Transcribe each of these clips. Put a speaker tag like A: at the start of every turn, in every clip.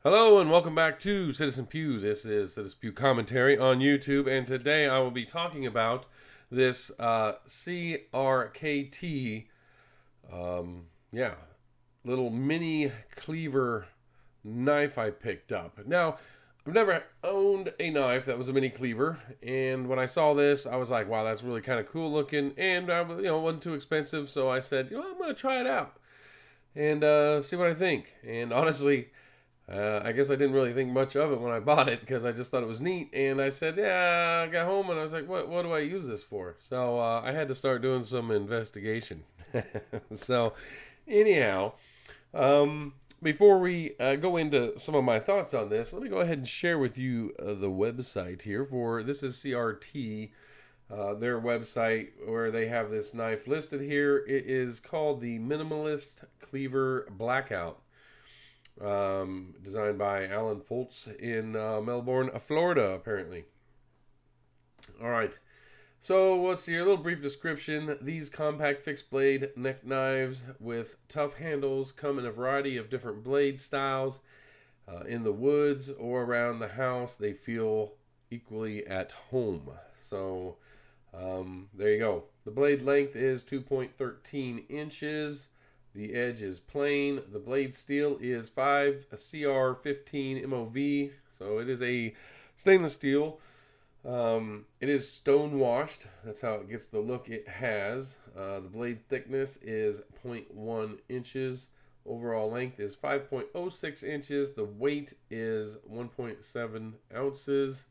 A: Hello and welcome back to Citizen Pew. This is Citizen Pew Commentary on YouTube, and today I will be talking about this CRKT, yeah, little mini cleaver knife I picked up. Now, I've never owned a knife that was a mini cleaver, and when I saw this, I was like, wow, that's really kind of cool looking, and it wasn't too expensive, so I said, I'm going to try it out and see what I think. And honestly, I guess I didn't really think much of it when I bought it because I just thought it was neat. And I said, yeah, I got home and I was like, what do I use this for? So I had to start doing some investigation. So, anyhow, before we go into some of my thoughts on this, let me go ahead and share with you the website here for this is CRT. Their website where they have this knife listed here. It is called the Minimalist Cleaver Blackout. Designed by Alan Foltz in Melbourne, Florida, apparently. All right. So let's see here. A little brief description. These compact fixed blade neck knives with tough handles come in a variety of different blade styles. In the woods or around the house, they feel equally at home. So there you go. The blade length is 2.13 inches. The edge is plain. The blade steel is 5CR15 MOV. So it is a stainless steel. It is stone washed. That's how it gets the look it has. The blade thickness is 0.1 inches. Overall length is 5.06 inches. The weight is 1.7 ounces.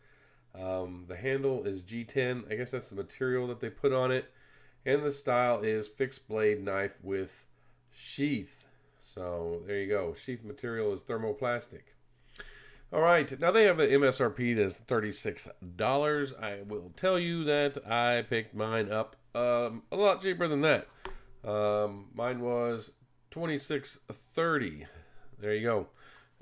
A: The handle is G10. I guess that's the material that they put on it. And the style is fixed blade knife with sheath. So there you go. Sheath material is thermoplastic. All right. Now they have an MSRP that's $36. I will tell you that I picked mine up a lot cheaper than that. Mine was $26.30. There you go.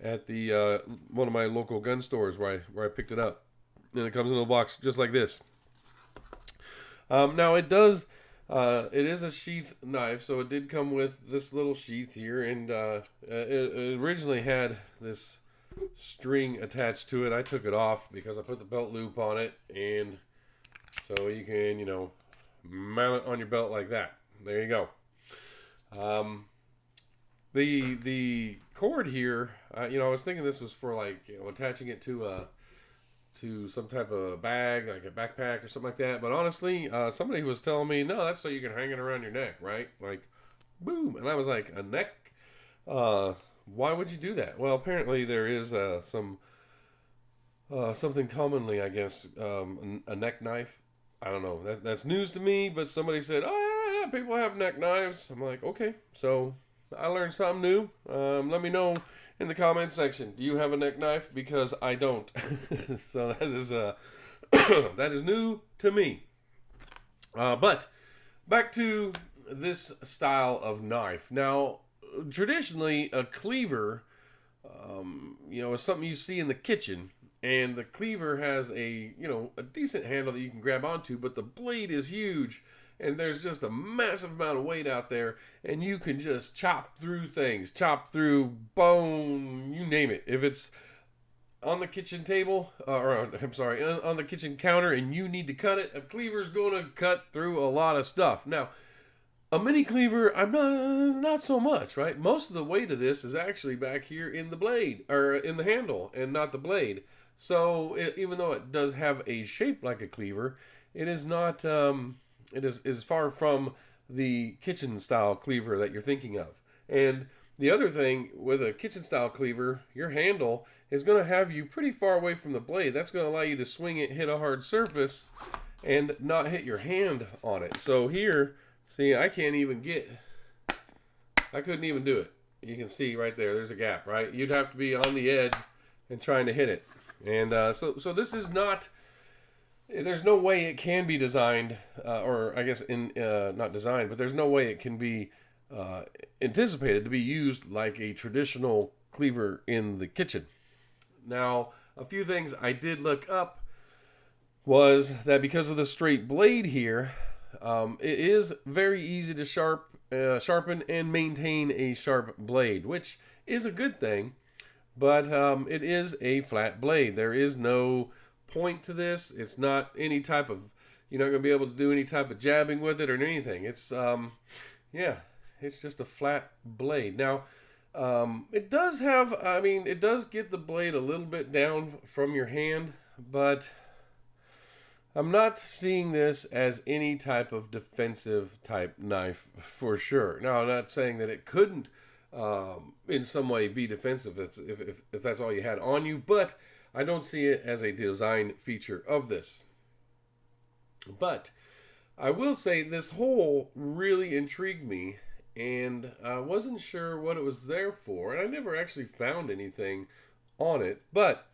A: At the one of my local gun stores where I picked it up. And it comes in a box just like this. Now it does. It is a sheath knife, so it did come with this little sheath here, and it originally had this string attached to it. I took it off because I put the belt loop on it, and so you can, mount it on your belt like that. There you go. The cord here, I was thinking this was for attaching it to some type of bag, like a backpack or something like that. But honestly, somebody was telling me, no, that's so you can hang it around your neck, right? Like, boom. And I was like, a neck? Why would you do that? Well, apparently there is something commonly, I guess, a neck knife. I don't know. That's news to me, but somebody said, oh, yeah, people have neck knives. I'm like, okay. So I learned something new. Let me know in the comments section. Do you have a neck knife? Because I don't. So that is that is new to me. But back to this style of knife. Now, traditionally, a cleaver, is something you see in the kitchen. And the cleaver has a decent handle that you can grab onto, but the blade is huge. And there's just a massive amount of weight out there, and you can just chop through things, chop through bone, you name it. If it's on the kitchen table, on the kitchen counter, and you need to cut it, a cleaver's going to cut through a lot of stuff. Now, a mini cleaver, I'm not so much, right? Most of the weight of this is actually back here in the blade, or in the handle, and not the blade. So, even though it does have a shape like a cleaver, it is not... It is far from the kitchen style cleaver that you're thinking of. And the other thing with a kitchen style cleaver, your handle is going to have you pretty far away from the blade. That's going to allow you to swing it, hit a hard surface, and not hit your hand on it. So here, see, I couldn't even do it. You can see right there, there's a gap, right? You'd have to be on the edge and trying to hit it. And so this is not... There's no way it can be designed, or I guess not designed, but there's no way it can be anticipated to be used like a traditional cleaver in the kitchen. Now, a few things I did look up was that because of the straight blade here, it is very easy to sharpen and maintain a sharp blade, which is a good thing. but it is a flat blade. There is no point to this. It's not any type of, you're not going to be able to do any type of jabbing with it or anything. It's, yeah, it's just a flat blade. Now, it does have, I mean, it does get the blade a little bit down from your hand, but I'm not seeing this as any type of defensive type knife for sure. Now, I'm not saying that it couldn't in some way be defensive if that's all you had on you, but I don't see it as a design feature of this. But I will say this hole really intrigued me, and I wasn't sure what it was there for, and I never actually found anything on it. But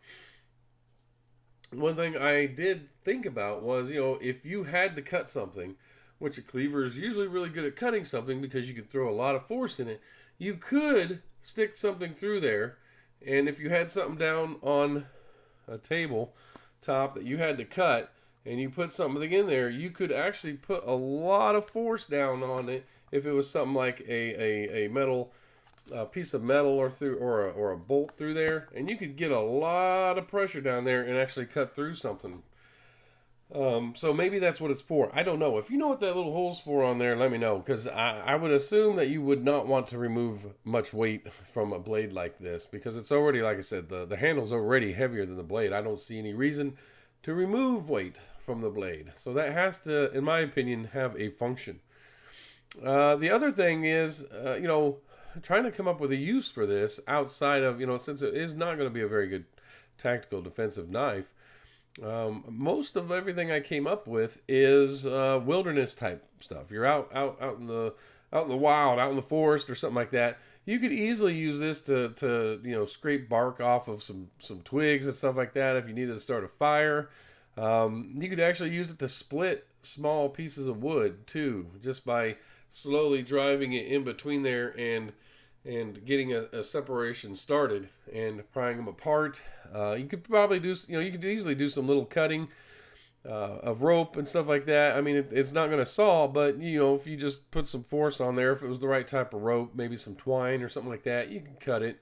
A: one thing I did think about was, if you had to cut something, which a cleaver is usually really good at cutting something because you can throw a lot of force in it, you could stick something through there, and if you had something down on a table top that you had to cut, and you put something in there, you could actually put a lot of force down on it if it was something like a metal piece of metal or a bolt through there, and you could get a lot of pressure down there and actually cut through something. So maybe that's what it's for. I don't know. If you know what that little hole's for on there, let me know, because I would assume that you would not want to remove much weight from a blade like this, because it's already, like I said, the handle's already heavier than the blade. I don't see any reason to remove weight from the blade. So that has to, in my opinion, have a function. The other thing is, trying to come up with a use for this outside of, since it is not going to be a very good tactical defensive knife, most of everything I came up with is wilderness type stuff. You're out in the wild, out in the forest or something like that. You could easily use this to scrape bark off of some twigs and stuff like that if you needed to start a fire. You could actually use it to split small pieces of wood too, just by slowly driving it in between there and getting a separation started and prying them apart. You could probably do, you could easily do some little cutting of rope and stuff like that. I mean, it's not going to saw, but if you just put some force on there, if it was the right type of rope, maybe some twine or something like that, you can cut it.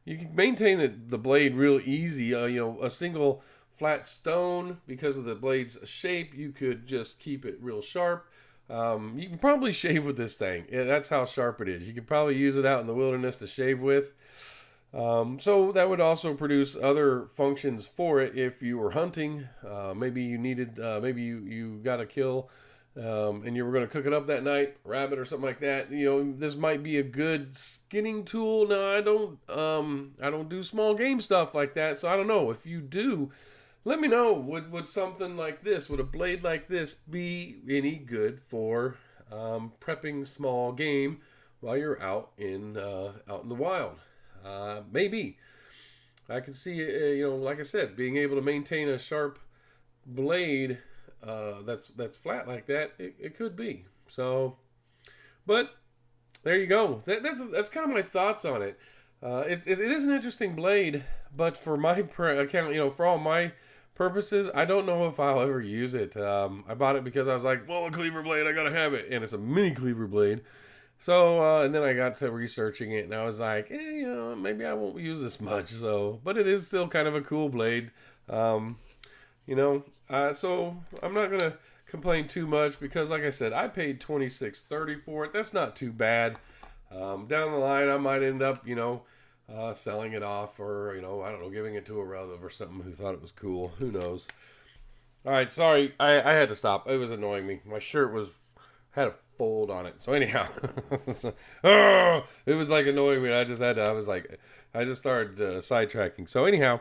A: You can maintain the blade real easy. A single flat stone, because of the blade's shape, you could just keep it real sharp. You can probably shave with this thing. Yeah, that's how sharp it is. You could probably use it out in the wilderness to shave with. So that would also produce other functions for it if you were hunting. Maybe you needed, maybe you got a kill, and you were going to cook it up that night, rabbit or something like that. This might be a good skinning tool. Now, I don't do small game stuff like that, so I don't know. If you do, let me know. Would something like this, would a blade like this be any good for prepping small game while you're out in the wild? Maybe. I can see, like I said, being able to maintain a sharp blade that's flat like that. It could be. So, but there you go. That's kind of my thoughts on it. It is an interesting blade, but for my account, for all my purposes, I don't know if I'll ever use it. I bought it because I was like, well, a cleaver blade, I gotta have it, and it's a mini cleaver blade. So, and then I got to researching it, and I was like, maybe I won't use this much. So, but it is still kind of a cool blade. So I'm not gonna complain too much because, like I said, I paid $26.30 for it. That's not too bad. Down the line, I might end up, selling it off, or I don't know, giving it to a relative or something who thought it was cool. Who knows? All right, sorry, I had to stop. It was annoying me. My shirt had a fold on it. So anyhow, it was like annoying me. I just started sidetracking. So anyhow,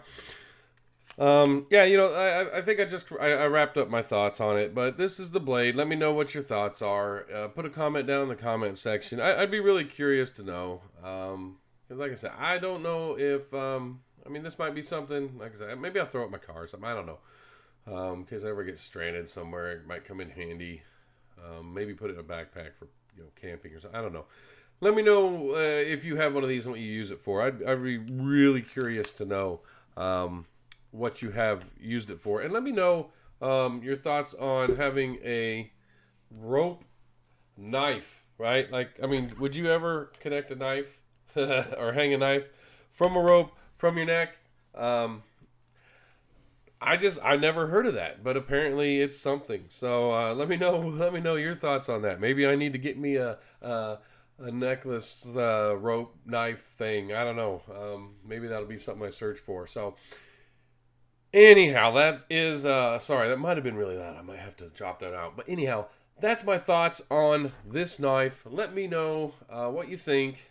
A: I think I wrapped up my thoughts on it. But this is the blade. Let me know what your thoughts are. Put a comment down in the comment section. I'd be really curious to know. Because like I said, I don't know if, this might be something, like I said, maybe I'll throw it in my car or something. I don't know. In case I ever get stranded somewhere, it might come in handy. Maybe put it in a backpack for, camping or something. I don't know. Let me know if you have one of these and what you use it for. I'd be really curious to know what you have used it for. And let me know your thoughts on having a rope knife, right? Would you ever connect a knife or hang a knife from a rope from your neck. I never heard of that, but apparently it's something. So let me know your thoughts on that. Maybe I need to get me a necklace rope knife thing. I don't know. Maybe that'll be something I search for. So anyhow, that is sorry, that might have been really loud. I might have to drop that out. But anyhow, that's my thoughts on this knife. Let me know what you think.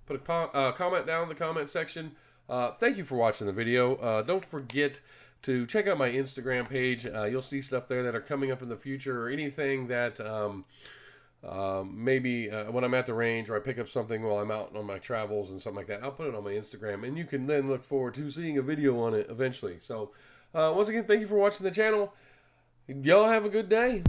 A: Put a comment down in the comment section. Thank you for watching the video. Don't forget to check out my Instagram page. You'll see stuff there that are coming up in the future, or anything that maybe when I'm at the range or I pick up something while I'm out on my travels and something like that. I'll put it on my Instagram, and you can then look forward to seeing a video on it eventually. So once again, thank you for watching the channel. Y'all have a good day.